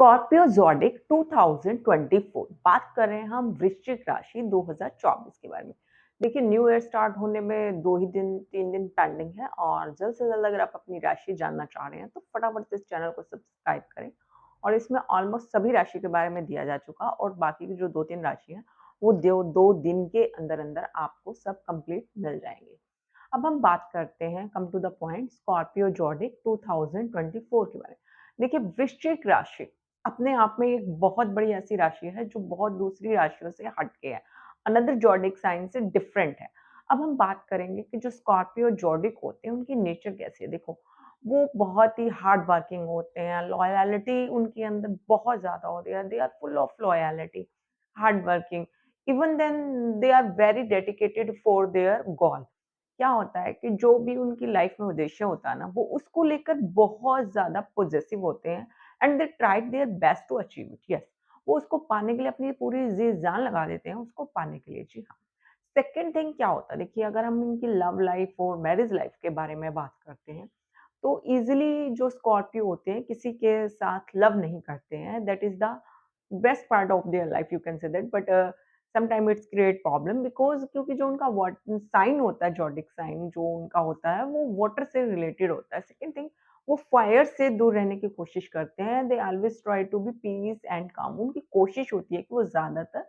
Scorpio zodiac 2024 बात कर रहे हैं हम वृश्चिक राशि 2024 के बारे में। देखिए न्यू ईयर स्टार्ट होने में 2 ही दिन 3 दिन पेंडिंग है और जल्द से जल्द अगर आप अपनी राशि जानना चाह रहे हैं तो फटाफट से इस चैनल को सब्सक्राइब करें। और इसमें ऑलमोस्ट सभी राशि के बारे में दिया जा चुका और बाकी की जो 2-3 राशि हैं वो 2 दिन के अंदर-अंदर आपको सब कंप्लीट मिल जाएँगे। अब हम बात करते हैं come to the point Scorpio zodiac 2024 के बारे में। देखिए वृश्चिक राशि अपने आप में एक बहुत बड़ी ऐसी राशि है जो बहुत दूसरी राशियों से हट के है। अनदर ज़ोडिक साइन से डिफरेंट है। अब हम बात करेंगे कि जो स्कॉर्पियो ज़ोडिक होते हैं उनकी नेचर कैसी है। देखो, वो बहुत ही हार्ड वर्किंग होते हैं, लॉयल्टी उनके अंदर बहुत ज़्यादा होती है। They are full of loyalty, hard working, even then they are very dedicated for their goal. क्या होता है कि जो भी उनकी लाइफ में उद्देश्य होता है ना, वो उसको लेकर बहुत ज़्यादा पॉज़ेसिव होते हैं and they tried their best to achieve it. Yes, वो उसको पाने के लिए अपनी पूरी जी-जान लगा देते हैं उसको पाने के लिए। जी हाँ। सेकंड थिंग क्या होता है, देखिए अगर हम इनकी लव लाइफ और मैरिज लाइफ के बारे में बात करते हैं, तो ईज़िली जो स्कॉर्पियो होते हैं किसी के साथ लव नहीं करते हैं। That is the best part of their life, you can say that, but sometime it's create problem because क्योंकि जो उनका वॉट साइन होता है, ज़ोडिक साइन जो उनका होता है वो वाटर से रिलेटेड होता है। सेकंड थिंग, वो फायर से दूर रहने की कोशिश करते हैं। They always try to be peace and calm. उनकी कोशिश होती है कि वो ज़्यादातर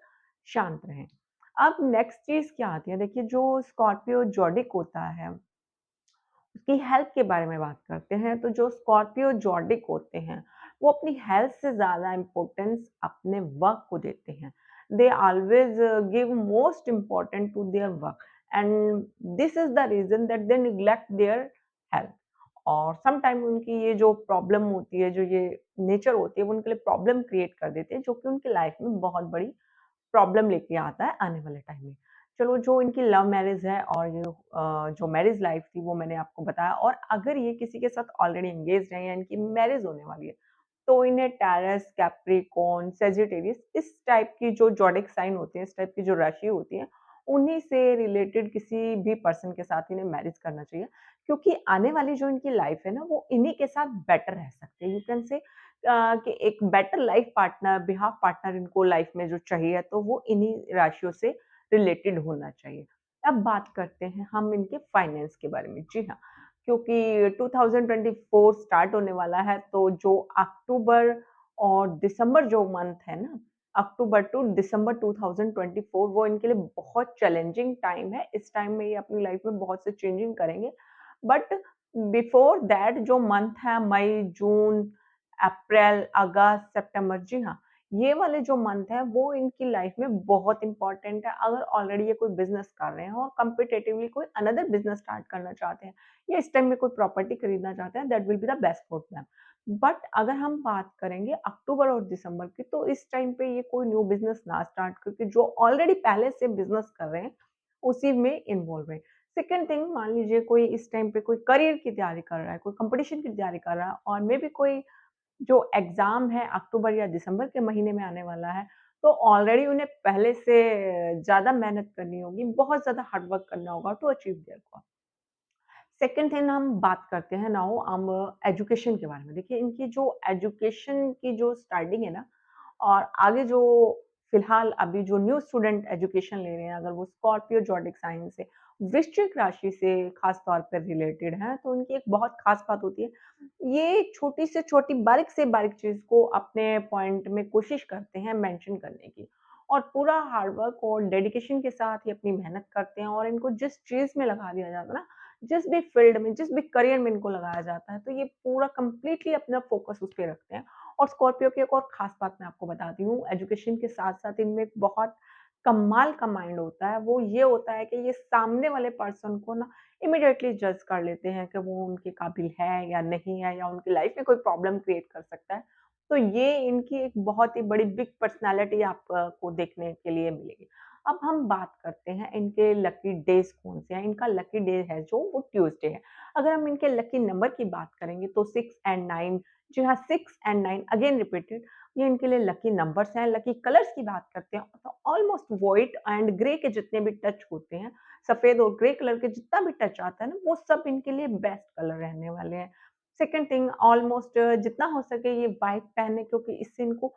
शांत रहें। अब नेक्स्ट चीज़ क्या आती है, देखिए जो स्कॉर्पियो ज़ोडिक होता है उसकी हेल्थ के बारे में बात करते हैं, तो जो स्कॉर्पियो ज़ोडिक होते हैं, वो अपनी हेल्थ से ज़्यादा इम्पोर्टेंस अपने वर्क को देते हैं। They always give most important to their work and this is the reason that they neglect their health. और सम टाइम उनकी ये जो प्रॉब्लम होती है, जो ये नेचर होती है, वो उनके लिए प्रॉब्लम क्रिएट कर देती है, जो कि उनकी लाइफ में बहुत बड़ी प्रॉब्लम लेके आता है आने वाले टाइम में। चलो जो इनकी लव मैरिज है और जो मैरिज लाइफ थी वो मैंने आपको बताया, और अगर ये किसी के साथ ऑलरेडी एंगेज्ड हैं या इनकी मैरिज होने वाली है, तो इन्हें टैरस, कैप्रिकॉर्न, सेजिटेरियस इस टाइप की जो ज़ोडिक साइन होते हैं, इस टाइप की जो राशि होती है, उन्हीं से रिलेटेड किसी भी पर्सन के साथ इन्हें मैरिज करना चाहिए। क्योंकि आने वाली जो इनकी लाइफ है ना, वो इन्हीं के साथ बेटर रह सकते हैं। यू कैन से कि एक better life partner, behalf partner इनको लाइफ में जो चाहिए, तो वो इन्हीं राशियों से रिलेटेड होना चाहिए। अब बात करते हैं हम इनके फाइनेंस के बारे में। जी हाँ, क्योंकि 2024 स्टार्ट होने वाला है, तो जो अक्टूबर और दिसंबर जो मंथ है ना, अक्टूबर टू दिसंबर 2024 वो इनके लिए बहुत चैलेंजिंग टाइम है। इस टाइम में ये अपनी लाइफ में बहुत से चेंजिंग करेंगे। बट बिफोर दैट जो मंथ है मई, जून, अप्रैल, अगस्त, सितंबर, जी हाँ, ये वाले जो मंथ हैं वो इनकी लाइफ में बहुत इम्पोर्टेंट है। अगर ऑलरेडी ये कोई बिज़नेस कर रहे हैं और कॉम्पिटिटिवली कोई अनदर बिज़नेस स्टार्ट करना चाहते हैं या इस टाइम में कोई प्रॉपर्टी खरीदना चाहते हैं, that will be the best for them. But अगर हम बात करेंगे अक्टूबर और दिसंबर की, तो इस टाइम पे ये कोई न्यू बिज़नेस ना स्टार्ट, क्योंकि जो ऑलरेडी पहले से बिज़नेस कर रहे हैं, उसी में इन्वॉल्व हैं। सेकंड थिंग, मान लीजिए कोई इस टाइम पे कोई करियर की तैयारी कर रहा है, कोई कॉम्पिटिशन की तैयारी कर रहा है और मेबी कोई जो एग्ज़ाम है अक्टूबर या दिसंबर के महीने में आने वाला है, तो ऑलरेडी उन्हें पहले से ज़्यादा मेहनत करनी होगी, बहुत ज़्यादा हार्ड वर्क करना होगा to achieve their goal. Second thing, हम बात करते हैं नाउ हम एजुकेशन के बारे में। देखिए इनकी जो एजुकेशन की जो स्टार्टिंग है ना, और आगे जो फिलहाल अभी जो न्यू स्टूडेंट एजुकेशन ले रहे हैं, अगर वो स्कॉर्पियो ज़ोडिक साइन से, वृश्चिक राशि से खास तौर पर रिलेटेड हैं, तो उनकी एक बहुत खास बात होती है, ये छोटी से छोटी, बारीक से बारीक चीज़ को अपने पॉइंट में कोशिश करते हैं मेंशन करने की, और पूरा हार्ड वर्क और डेडिकेशन के साथ ही अपनी मेहनत करते हैं, और इनको जिस चीज़ में लगा दिया जाता है ना, जिस भी फील्ड में, जिस भी करियर में इनको लगाया जाता है, तो ये पूरा कंप्लीटली अपना फोकस उस पे रखते हैं। और स्कॉर्पियो की एक और ख़ास बात मैं आपको बताती हूँ, एजुकेशन के साथ-साथ इनमें एक बहुत कमाल का माइंड होता है, वो ये होता है कि ये सामने वाले पर्सन को ना इमीडिएटली जज कर लेते हैं कि वो उनके काबिल है या नहीं है, या उनकी लाइफ़ में कोई प्रॉब्लम क्रिएट कर सकता है। तो ये इनकी एक बहुत ही बड़ी बिग पर्सनैलिटी आपको देखने के लिए मिलेगी। अब हम बात करते हैं इनके लकी डेज़ कौन से हैं। इनका लकी डे है जो वो ट्यूज़डे है। अगर हम इनके लकी नंबर की बात करेंगे तो 6 एंड 9, जी हाँ, 6 एंड 9 अगेन रिपीटेड, ये इनके लिए लकी नंबर्स हैं। लकी कलर्स की बात करते हैं तो ऑलमोस्ट व्हाइट एंड ग्रे के जितने भी टच होते हैं, सफ़ेद और ग्रे कलर के जितना भी टच आता है ना, वो सब इनके लिए बेस्ट कलर रहने वाले हैं। सेकंड थिंग ऑलमोस्ट जितना हो सके ये व्हाइट पहने क्योंकि इससे इनको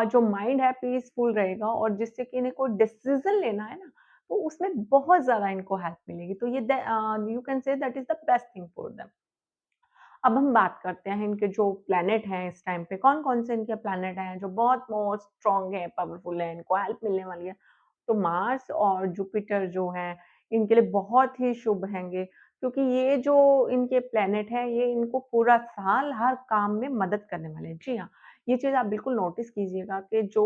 जो माइंड है पीसफुल रहेगा और जिससे कि इन्हें कोई डिसीज़न लेना है ना, तो उसमें बहुत ज़्यादा इनको हेल्प मिलेगी। तो ये you can say that is the best thing for them. अब हम बात करते हैं इनके जो प्लैनेट हैं इस टाइम पे, कौन-कौन से इनके प्लैनेट हैं जो बहुत मोस्ट स्ट्रॉन्ग है, पावरफुल है, इनको हेल्प मिलने वाली है। तो मार्स और जुपिटर जो हैं, इनके लिए बहुत ही शुभ हैंगे क्योंकि ये जो इनके प्लैनेट हैं, ये इनको पूरा साल हर काम में मदद करने वाले हैं। जी हाँ, ये चीज़ आप बिल्कुल नोटिस कीजिएगा कि जो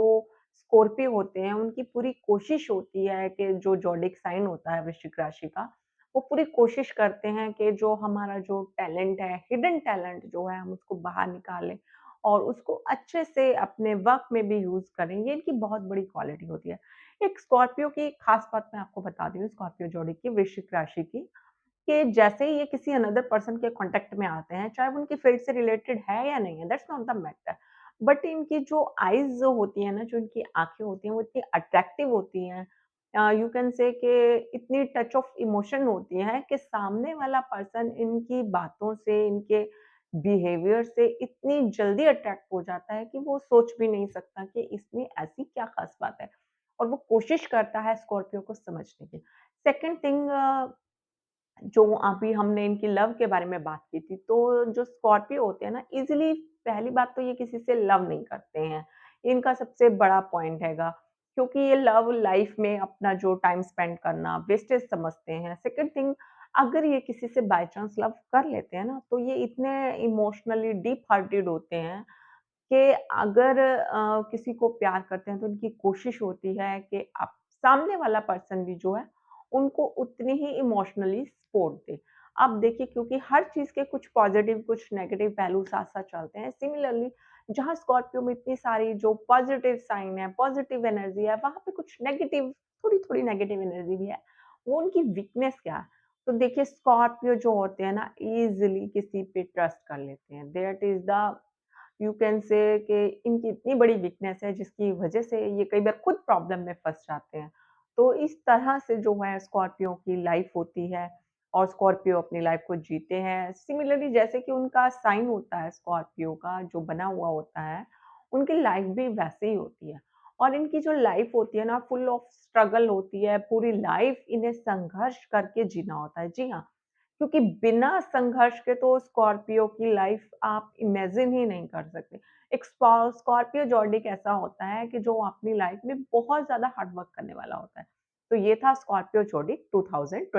स्कॉर्पियो होते हैं, उनकी पूरी कोशिश होती है कि जो ज़ोडिएक साइन होता है वृश्चिक राशि का, वो पूरी कोशिश करते हैं कि जो हमारा जो टैलेंट है, हिडन टैलेंट जो है, हम उसको बाहर निकालें और उसको अच्छे से अपने वर्क में भी यूज़ करें। ये इनकी बहुत बड़ी क्वालिटी होती है। एक स्कॉर्पियो की खास बात मैं आपको बता दी हूँ स्कॉर्पियो जोड़ी की, वृश्चिक राशि की, कि जैसे ही ये किसी अनदर पर्सन के कॉन्टैक्ट में आते हैं, चाहे वो उनकी फील्ड से रिलेटेड है या नहीं है, that's not the matter. But इनकी जो आइज़ होती हैं ना, जो इनकी आँखें होती हैं, वो इतनी अट्रैक्टिव होती हैं। यू कैन से कि इतनी टच ऑफ इमोशन होती हैं कि सामने वाला पर्सन इनकी बातों से, इनके बिहेवियर से इतनी जल्दी अट्रैक्ट हो जाता है कि वो सोच भी नहीं सकता कि इसमें ऐसी क्या ख़ास बात है और वो कोशिश करता है स्कॉर्पियो को समझने की। सेकंड थिंग जो अभी हमने इनकी लव के बारे में बात की थी, तो जो स्कॉर्पियो होते हैं ना ईज़िली पहली बात तो ये किसी से लव नहीं करते हैं। इनका सबसे बड़ा पॉइंट हैगा क्योंकि ये लव लाइफ़ में अपना जो टाइम स्पेंड करना वेस्टेज समझते हैं। सेकंड थिंग अगर ये किसी से बाय चांस लव कर लेते हैं ना, तो ये इतने इमोशनली डीप हार्टेड होते हैं कि अगर किसी को प्यार करते हैं तो उनकी कोशिश होती है कि आप सामने वाला पर्सन भी जो है उनको उतनी ही इमोशनली सपोर्ट दे। अब देखिए क्योंकि हर चीज़ के कुछ पॉज़िटिव कुछ नेगेटिव पहलू साथ-साथ चलते हैं। सिमिलरली जहाँ स्कॉर्पियो में इतनी सारी जो पॉज़िटिव साइन है, पॉज़िटिव एनर्जी है, वहाँ पे कुछ नेगेटिव थोड़ी-थोड़ी नेगेटिव एनर्जी भी है। वो उनकी वीकनेस क्या है? तो देखिए स्कॉर्पियो जो होते हैं ना ईज़िली किसी पे ट्रस्ट कर लेते हैं। That is the you can say कि इनकी इतनी बड़ी वीकनेस है जिसकी वजह से ये कई बार खुद प्रॉब्लम में फँस जाते हैं। तो इस तरह से जो है स्कॉर्पियो की लाइफ़ होती है और स्कॉर्पियो अपनी लाइफ़ को जीते हैं। सिमिलरली जैसे कि उनका साइन होता है स्कॉर्पियो का जो बना हुआ होता है, उनकी लाइफ़ भी वैसे ही होती है। और इनकी जो लाइफ़ होती है ना फुल ऑफ स्ट्रगल होती है, पूरी लाइफ़ इन्हें संघर्ष करके जीना होता है। जी हाँ। क्योंकि बिना संघर्ष के तो स्कॉर्पियो की लाइफ आप इमेजिन ही नहीं कर सकते। एक स्कॉर्पियो ज़ोडिएक ऐसा होता है कि जो अपनी लाइफ में बहुत ज़्यादा हार्ड वर्क करने वाला होता है। तो ये था स्कॉर्पियो ज़ोडिएक 2020